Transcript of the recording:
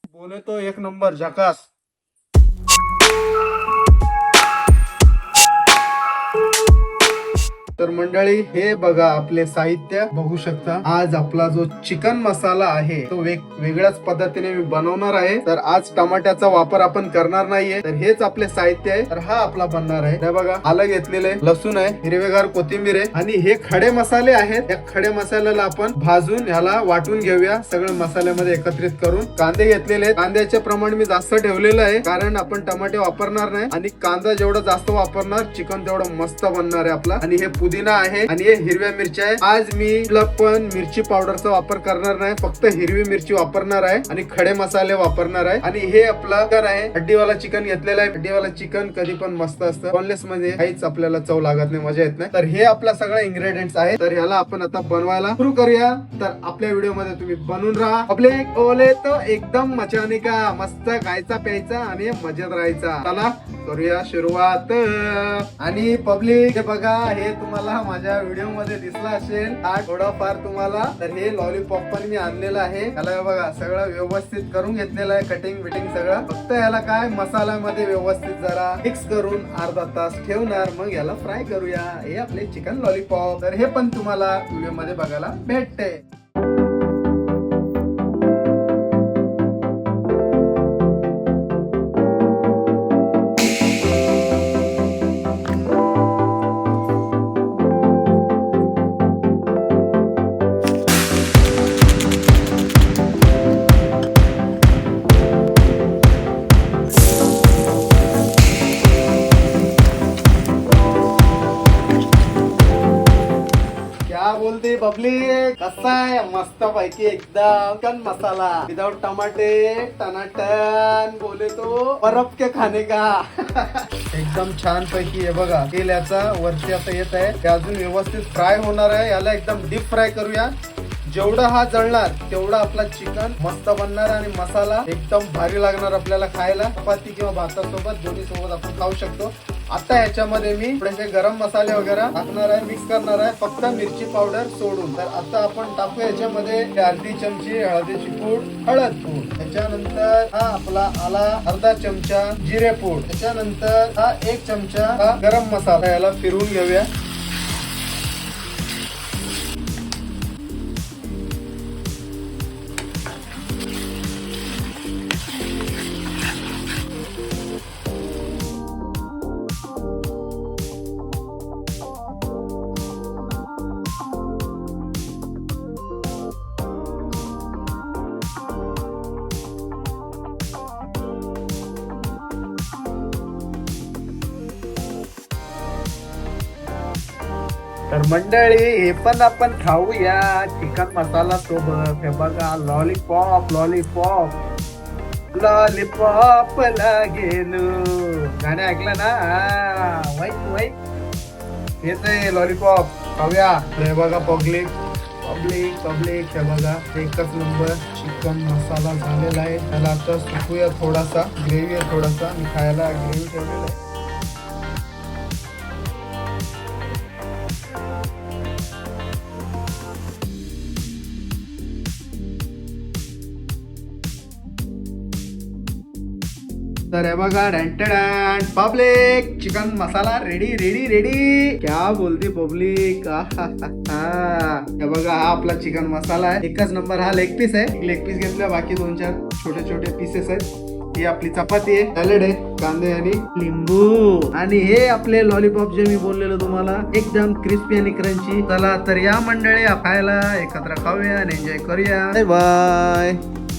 बोले तो एक नंबर झकास. तर मंडळी हे बघा आपले साहित्य बघू शकता. आज आपला जो चिकन मसाला आहे तो वेगळ्याच पद्धतीने मी बनवणार आहे. तर आज टमाट्याचा वापर आपण करणार नाहीये. तर हेच आपले साहित्य आहे. तर हा आपला बनणार आहे. हे बघा आलं घेतलेले, लसूण आहे, हिरवेगार कोथिंबीर आहे आणि हे खडे मसाले आहेत. या खडे मसाल्याला आपण भाजून ह्याला वाटून घेऊया सगळं मसाल्यामध्ये एकत्रित करून. कांदे घेतलेले, कांद्याचे प्रमाण मी जास्त ठेवलेलं आहे कारण आपण टमाटे वापरणार नाही आणि कांदा जेवढा जास्त वापरणार चिकन तेवढं मस्त बनणार आहे आपला. आणि हे पुदिना आहे आणि हे हिरव्या मिरच्या आहे. आज मी पण मिरची पावडरचा वापर करणार नाही, फक्त हिरवी मिरची वापरणार आहे आणि खडे मसाले वापरणार आहे. आणि हे आपला चिकन आहे, हड्डीवाला चिकन घेतलेला आहे. हड्डीवाला चिकन कधी पण मस्त असतं, बोनलेस मध्ये काहीच आपल्याला चव लागत नाही, मजा येत नाही. तर हे आपला सगळा इन्ग्रेडियंट्स आहे. तर ह्याला आपण आता बनवायला सुरू करूया. तर आपल्या व्हिडिओ मध्ये तुम्ही बनवून राहा. आपले ओले तो एकदम मचाने का मस्त खायचा प्यायचा आणि मजेत राहायचा. चला करूया सुरुवात. आणि पब्लिक हे बघा, हे तुम्हाला माझ्या व्हिडिओ मध्ये दिसला असेल हा थोडाफार तुम्हाला. तर हे लॉलीपॉप पण मी आणलेलं आहे. त्याला बघा सगळं व्यवस्थित करून घेतलेलं आहे, कटिंग बिटिंग सगळं. फक्त याला काय मसाल्यामध्ये व्यवस्थित जरा मिक्स करून अर्धा तास ठेवणार, मग याला फ्राय करूया. हे आपले चिकन लॉलीपॉप. तर हे पण तुम्हाला व्हिडिओ मध्ये बघायला भेटते. क्या बोलते पब्लिक, कसा आहे मस्त पैकी एकदम चिकन मसाला विदाउट टमाटे टनाटन, बोले तो बर्फ के खाने का. एकदम छान पैकी आहे बघा. तेल याचा वरती आता येत आहे, ते अजून व्यवस्थित फ्राय होणार आहे. याला एकदम डीप फ्राय करूया. जेवढा हा जळणार तेवढा आपला चिकन मस्त बनणार आणि मसाला एकदम भारी लागणार आपल्याला खायला. चपाती किंवा भातासोबत दोन्ही सोबत आपण खाऊ शकतो. आता ह्याच्यामध्ये मी थोडेसे गरम मसाले वगैरे टाकणार आहे, मिक्स करणार आहे, फक्त मिरची पावडर सोडून. तर आता आपण टाकू याच्यामध्ये अर्धी चमची हळदीची पूड, हळद पूड. त्याच्यानंतर हा आपला आला अर्धा चमचा जिरे पूड. त्याच्यानंतर हा 1 चमचा हा गरम मसाला. याला फिरवून घेऊया. तर मंडळी हे पण आपण खाऊया चिकन मसाला सोबत. हे बघा लॉलीपॉप लॉलीपॉप लॉलीपॉप लागेलो, गाणे ऐकलं ना? वाईट वाईट हेच आहे लॉलीपॉप, खाऊया. हे बघा पब्लिक पब्लिक पब्लिक, हे बघा एकच नंबर चिकन मसाला झालेला आहे. त्याला आता सुकूया थोडासा. ग्रेव्ही आहे थोडासा, मी खायला ग्रेव्ही ठेवलेला आहे. तर हे बघा रँटडॅन पब्लिक चिकन मसाला रेडी रेडी रेडी. क्या बोलते पब्लिक. हे बघा हा आपला चिकन मसाला आहे, एकच नंबर. हा लेग पीस आहे, लेग पीस घेतला, बाकी 2-4 छोटे छोटे पीसेस आहेत. ही आपली चपाती आहे, सॅलड आहे, कांदे आणि लिंबू. आणि हे आपले लॉलीपॉप जे मी बोललेलो तुम्हाला, एकदम क्रिस्पी आणि क्रंची. चला तर या मंडळी खायला एकत्र खाऊया आणि एन्जॉय करूया. Bye bye.